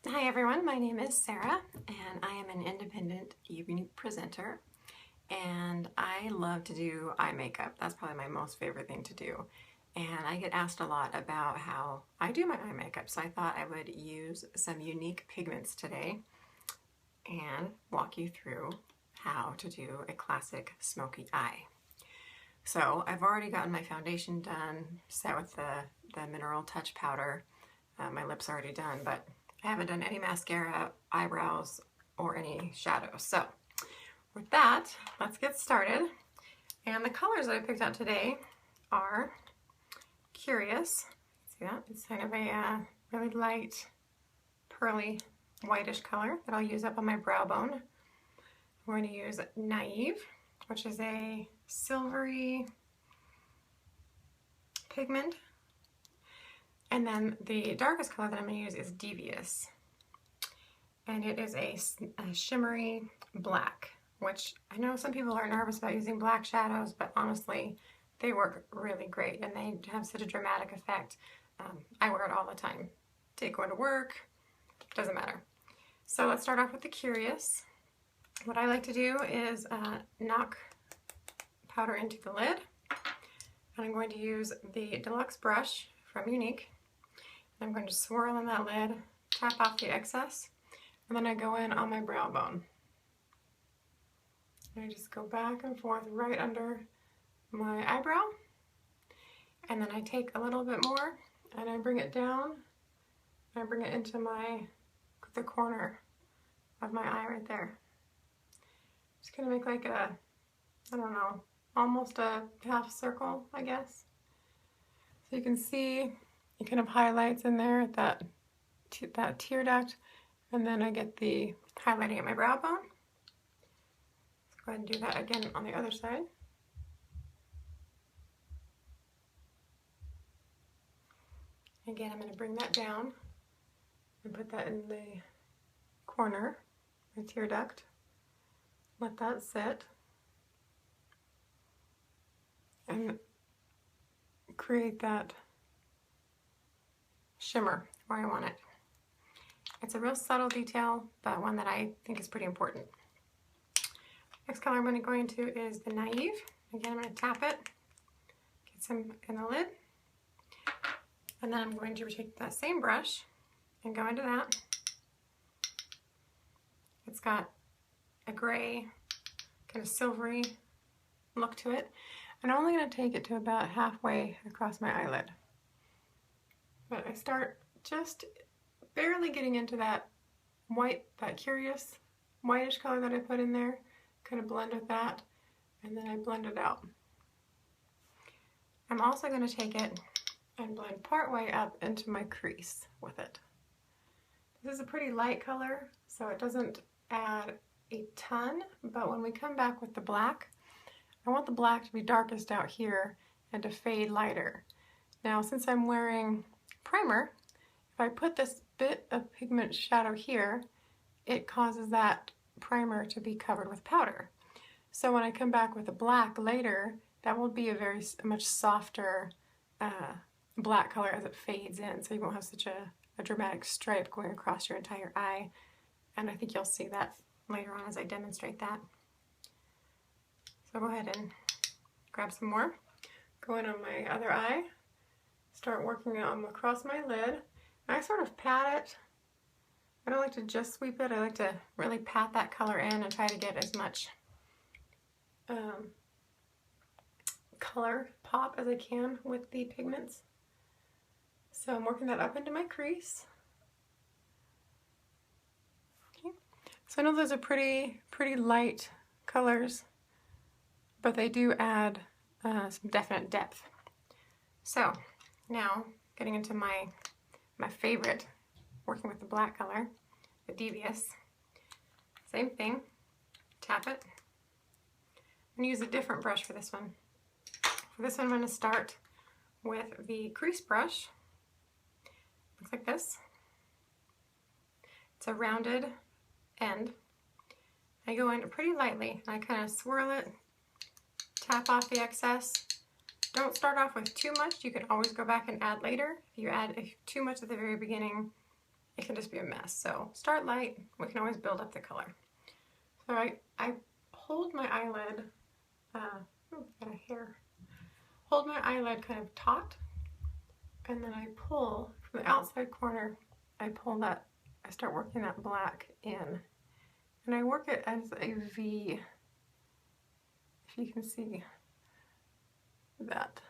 Hi everyone, my name is Sarah and I am an independent Younique presenter, and I love to do eye makeup. That's probably my most favorite thing to do, and I get asked a lot about how I do my eye makeup, so I thought I would use some Younique pigments today and walk you through how to do a classic smoky eye. So I've already gotten my foundation done, set with the Mineral Touch powder. My lips are already done, but I haven't done any mascara, eyebrows, or any shadows. So with that, let's get started. And the colors that I picked out today are Curious. See that? It's kind of a really light, pearly, whitish color that I'll use up on my brow bone. We're going to use Naive, which is a silvery pigment. And then the darkest color that I'm going to use is Devious. And it is a shimmery black, which I know some people are nervous about using black shadows, but honestly, they work really great and they have such a dramatic effect. I wear it all the time. Take one to work, doesn't matter. So let's start off with the Curious. What I like to do is knock powder into the lid. And I'm going to use the Deluxe brush from Younique. I'm going to swirl in that lid, tap off the excess, and then I go in on my brow bone. And I just go back and forth right under my eyebrow, and then I take a little bit more and I bring it down, and I bring it into the corner of my eye right there. Just gonna make like a, I don't know, almost a half circle, I guess. So you can see it kind of highlights in there at that tear duct, and then I get the highlighting at my brow bone. Let's go ahead and do that again on the other side. Again, I'm going to bring that down and put that in the corner, the tear duct. Let that sit and create that shimmer where I want it. It's a real subtle detail, but one that I think is pretty important. Next color I'm going to go into is the Naive. Again, I'm going to tap it, get some in the lid, and then I'm going to take that same brush and go into that. It's got a gray, kind of silvery look to it, and I'm only going to take it to about halfway across my eyelid. But I start just barely getting into that white, that Curious whitish color that I put in there, kind of blend with that, and then I blend it out. I'm also going to take it and blend part way up into my crease with it. This is a pretty light color, so it doesn't add a ton, but when we come back with the black, I want the black to be darkest out here and to fade lighter. Now, since I'm wearing primer, if I put this bit of pigment shadow here, it causes that primer to be covered with powder. So when I come back with the black later, that will be a much softer black color as it fades in, so you won't have such a dramatic stripe going across your entire eye. And I think you'll see that later on as I demonstrate that. So go ahead and grab some more, go in on my other eye, start working across my lid. I sort of pat it. I don't like to just sweep it. I like to really pat that color in and try to get as much color pop as I can with the pigments. So I'm working that up into my crease. Okay. So I know those are pretty light colors, but they do add some definite depth. So now getting into my favorite, working with the black color, the Devious. Same thing, tap it. I'm going to use a different brush for this one. For this one I'm going to start with the crease brush. Looks like this. It's a rounded end. I go in pretty lightly. I kind of swirl it, tap off the excess. Don't start off with too much. You can always go back and add later. If you add too much at the very beginning, it can just be a mess. So start light, we can always build up the color. So I hold my eyelid, got a hair, hold my eyelid kind of taut, and then I pull from the outside corner, I pull that, I start working that black in. And I work it as a V, if you can see that.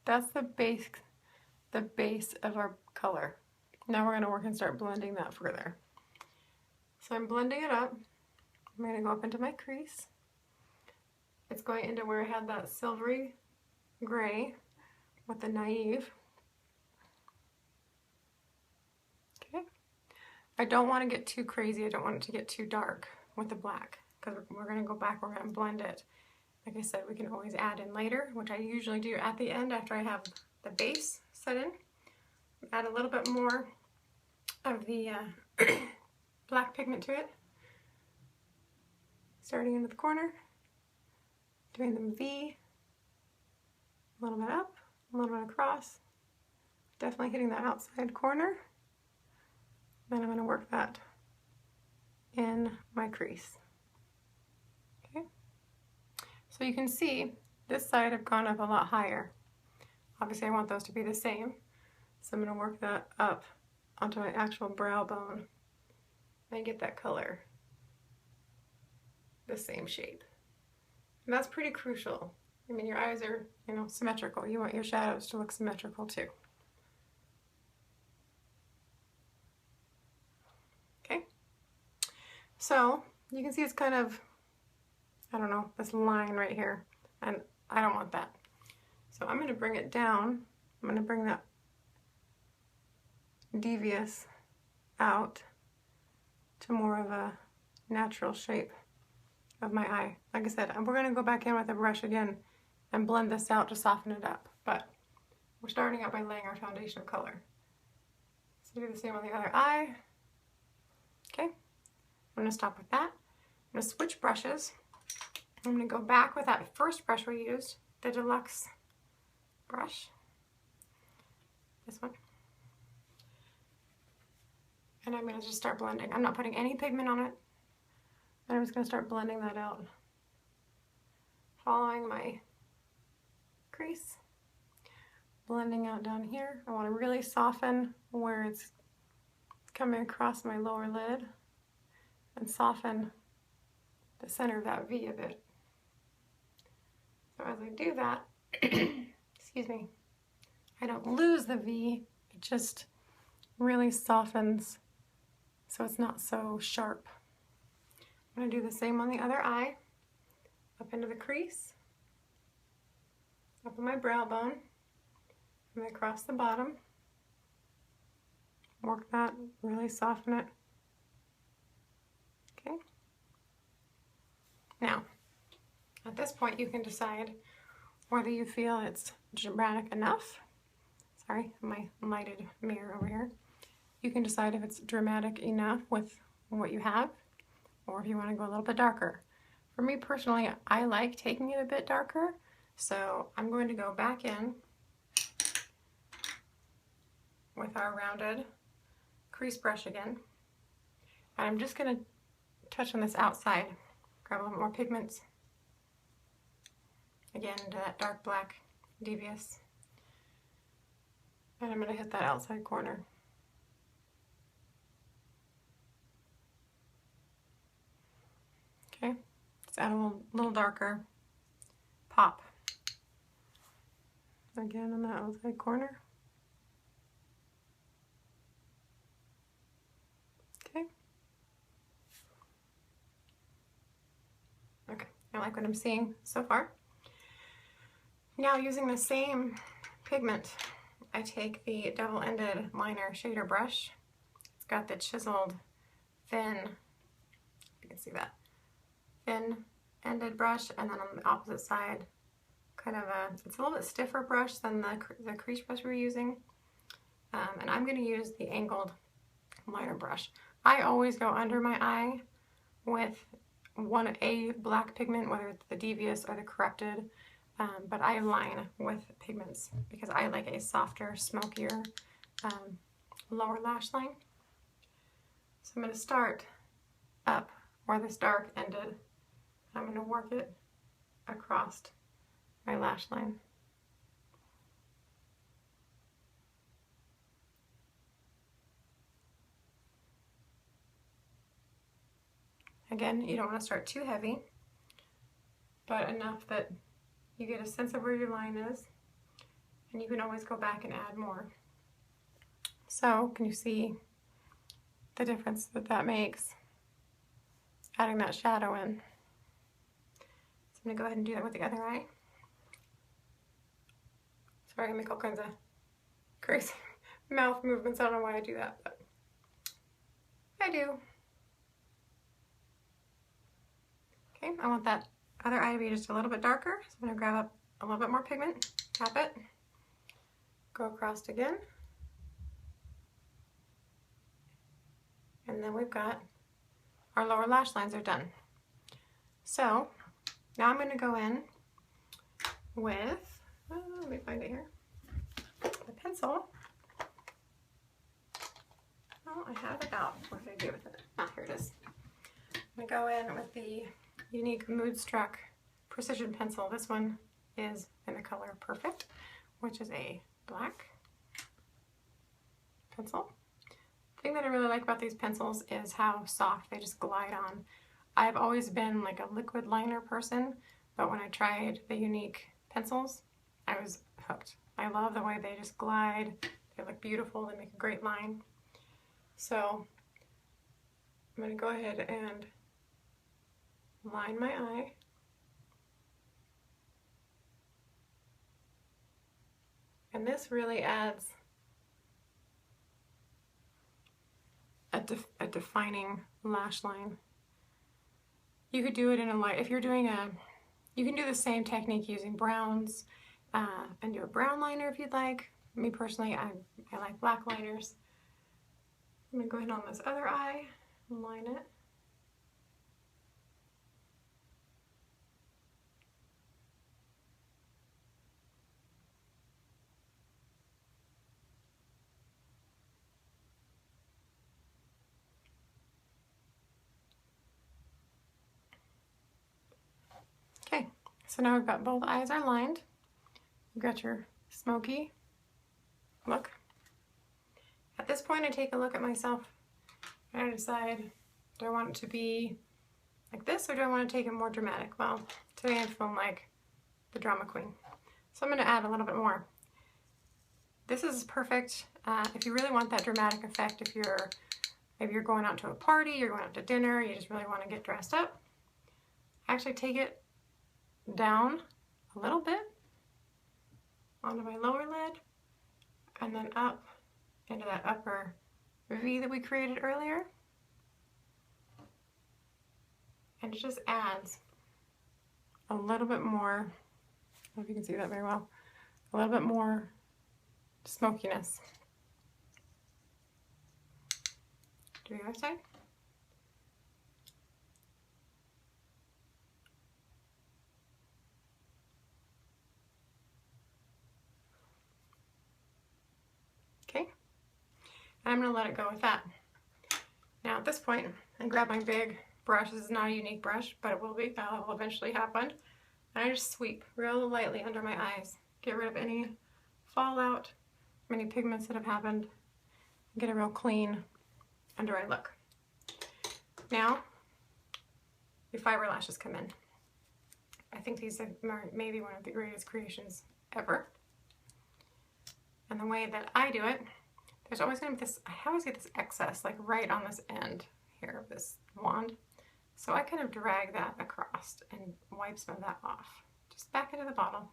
That's the base of our color. Now we're gonna work and start blending that further. So I'm blending it up. I'm gonna go up into my crease. It's going into where I had that silvery gray with the naive. Okay. I don't want to get too crazy. I don't want it to get too dark with the black because we're going to go back, we're going to blend it. Like I said, we can always add in later, which I usually do at the end after I have the base set in. Add a little bit more of the black pigment to it. Starting into the corner, doing the V, a little bit up, a little bit across, definitely hitting that outside corner. Then I'm going to work that in my crease. Okay, so you can see this side I've gone up a lot higher. Obviously I want those to be the same, so I'm going to work that up onto my actual brow bone and get that color the same shape. And that's pretty crucial. I mean, your eyes are, you know, symmetrical. You want your shadows to look symmetrical too. Okay. So you can see it's kind of, I don't know, this line right here, and I don't want that. So I'm going to bring it down. I'm going to bring that devious out to more of a natural shape of my eye. Like I said, we're going to go back in with a brush again and blend this out to soften it up, but we're starting out by laying our foundation of color. So do the same on the other eye. Okay, I'm going to stop with that. I'm going to switch brushes. I'm going to go back with that first brush we used, the deluxe brush, this one. And I'm going to just start blending. I'm not putting any pigment on it. And I'm just going to start blending that out. Following my crease, blending out down here. I want to really soften where it's coming across my lower lid and soften the center of that V a bit. So as I do that, excuse me, I don't lose the V, it just really softens so it's not so sharp. I'm going to do the same on the other eye, up into the crease, up on my brow bone, and then across the bottom. Work that, really soften it. Okay. Now, at this point you can decide whether you feel it's dramatic enough. Sorry, my lighted mirror over here. You can decide if it's dramatic enough with what you have, or if you want to go a little bit darker. For me personally, I like taking it a bit darker, so I'm going to go back in with our rounded crease brush again. And I'm just going to touch on this outside, grab a little more pigments. Again, into that dark black devious. And I'm going to hit that outside corner. Okay, let's add a little darker pop. Again on that outside corner. Okay. Okay, I like what I'm seeing so far. Now using the same pigment, I take the double-ended liner shader brush. It's got the chiseled, thin, you can see that, thin-ended brush, and then on the opposite side, kind of it's a little bit stiffer brush than the crease brush we were using. And I'm going to use the angled liner brush. I always go under my eye with a black pigment, whether it's the devious or the corrected, but I line with pigments because I like a softer, smokier lower lash line. So I'm going to start up where this dark ended. I'm going to work it across my lash line. Again, you don't want to start too heavy, but enough that you get a sense of where your line is, and you can always go back and add more. So, can you see the difference that that makes? Adding that shadow in. So I'm going to go ahead and do that with the other eye. Sorry, I make all kinds of crazy mouth movements. I don't know why I do that, but I do. Okay, I want that other eye to be just a little bit darker, so I'm going to grab up a little bit more pigment, tap it, go across again, and then we've got our lower lash lines are done. So now I'm going to go in with, let me find it here, the pencil. Oh, I have it out. What did I do with it? Ah, here it is. I'm going to go in with the Younique Moodstruck Precision Pencil. This one is in the color Perfect, which is a black pencil. The thing that I really like about these pencils is how soft they just glide on. I've always been like a liquid liner person, but when I tried the Younique pencils, I was hooked. I love the way they just glide. They look beautiful. They make a great line. So I'm going to go ahead and line my eye. And this really adds a defining lash line. You could do it in a light, if you're doing you can do the same technique using browns and do a brown liner if you'd like. Me personally, I like black liners. I'm going to go ahead on this other eye and line it. Okay, so now we've got both eyes are lined. You've got your smoky look. At this point, I take a look at myself and I decide, do I want it to be like this or do I want to take it more dramatic? Well, today I'm feeling like the drama queen. So I'm going to add a little bit more. This is perfect if you really want that dramatic effect. If maybe you're going out to a party, you're going out to dinner, you just really want to get dressed up. Actually take it down a little bit onto my lower lid and then up into that upper V that we created earlier. And it just adds a little bit more, I don't know if you can see that very well, a little bit more smokiness. Do the other side. Okay, and I'm going to let it go with that. Now at this point, I grab my big brush. This is not a Younique brush, but it will be. That will eventually happen. And I just sweep real lightly under my eyes. Get rid of any fallout, any pigments that have happened. Get a real clean under eye look. Now, your fiber lashes come in. I think these are maybe one of the greatest creations ever. And the way that I do it, there's always going to be this, I always get this excess, like right on this end here of this wand. So I kind of drag that across and wipe some of that off. Just back into the bottle.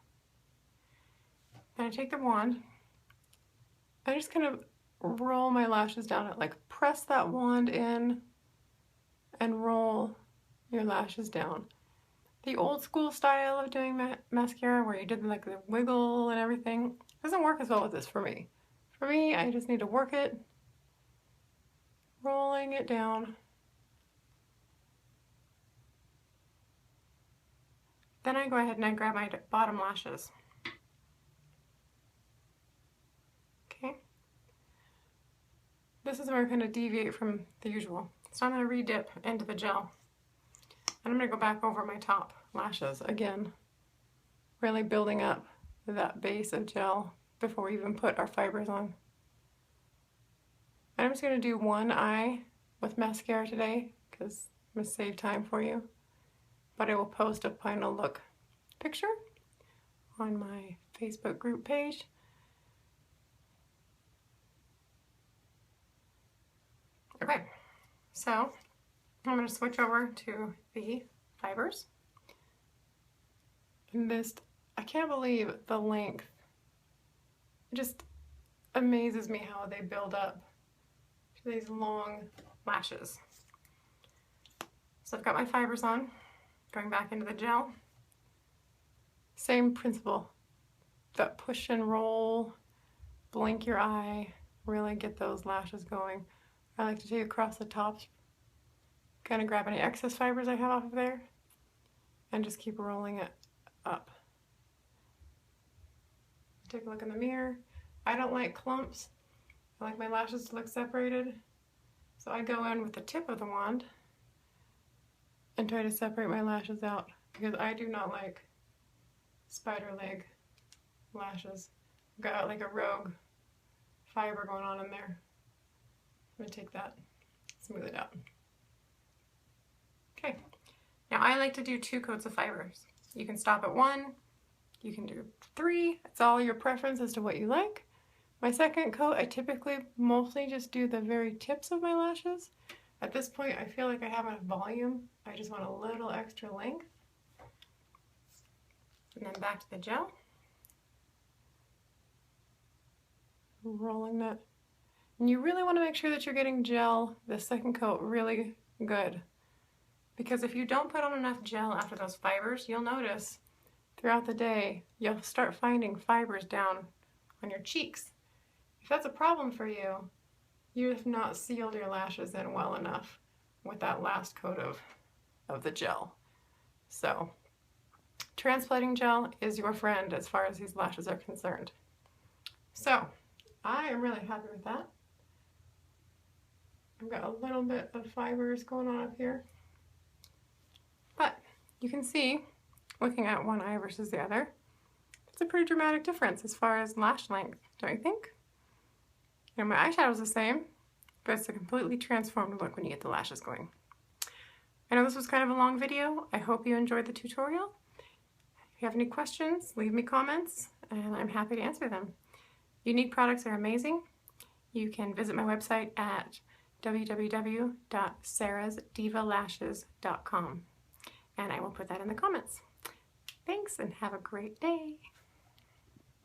Then I take the wand, I just kind of roll my lashes down it, like press that wand in and roll your lashes down. The old school style of doing mascara where you did like the wiggle and everything doesn't work as well with this for me. For me, I just need to work it, rolling it down. Then I go ahead and I grab my bottom lashes. Okay. this is where I'm going to deviate from the usual. So I'm going to re-dip into the gel. And I'm going to go back over my top lashes again, really building up that base of gel before we even put our fibers on. I'm just going to do one eye with mascara today because I'm going to save time for you. But I will post a final look picture on my Facebook group page. Okay, so I'm going to switch over to the fibers. And this, I can't believe the length. It just amazes me how they build up to these long lashes. So I've got my fibers on, going back into the gel. Same principle, that push and roll, blink your eye, really get those lashes going. I like to take across the tops, kind of grab any excess fibers I have off of there, and just keep rolling it up. Take a look in the mirror. I don't like clumps. I like my lashes to look separated. So I go in with the tip of the wand and try to separate my lashes out because I do not like spider leg lashes. I've got like a rogue fiber going on in there. I'm going to take that, smooth it out. Okay, now I like to do 2 coats of fibers. You can stop at 1, you can do 3, it's all your preference as to what you like. My second coat, I typically mostly just do the very tips of my lashes. At this point, I feel like I have enough volume. I just want a little extra length. And then back to the gel. Rolling that. And you really want to make sure that you're getting gel, the second coat, really good. Because if you don't put on enough gel after those fibers, you'll notice throughout the day, you'll start finding fibers down on your cheeks. If that's a problem for you, you have not sealed your lashes in well enough with that last coat of the gel. So, transplanting gel is your friend as far as these lashes are concerned. So, I am really happy with that. I've got a little bit of fibers going on up here. But you can see, looking at one eye versus the other, it's a pretty dramatic difference as far as lash length, don't you think? You know, my eyeshadow's the same, but it's a completely transformed look when you get the lashes going. I know this was kind of a long video. I hope you enjoyed the tutorial. If you have any questions, leave me comments, and I'm happy to answer them. Younique products are amazing. You can visit my website at www.sarahsdivalashes.com, and I will put that in the comments. Thanks, and have a great day.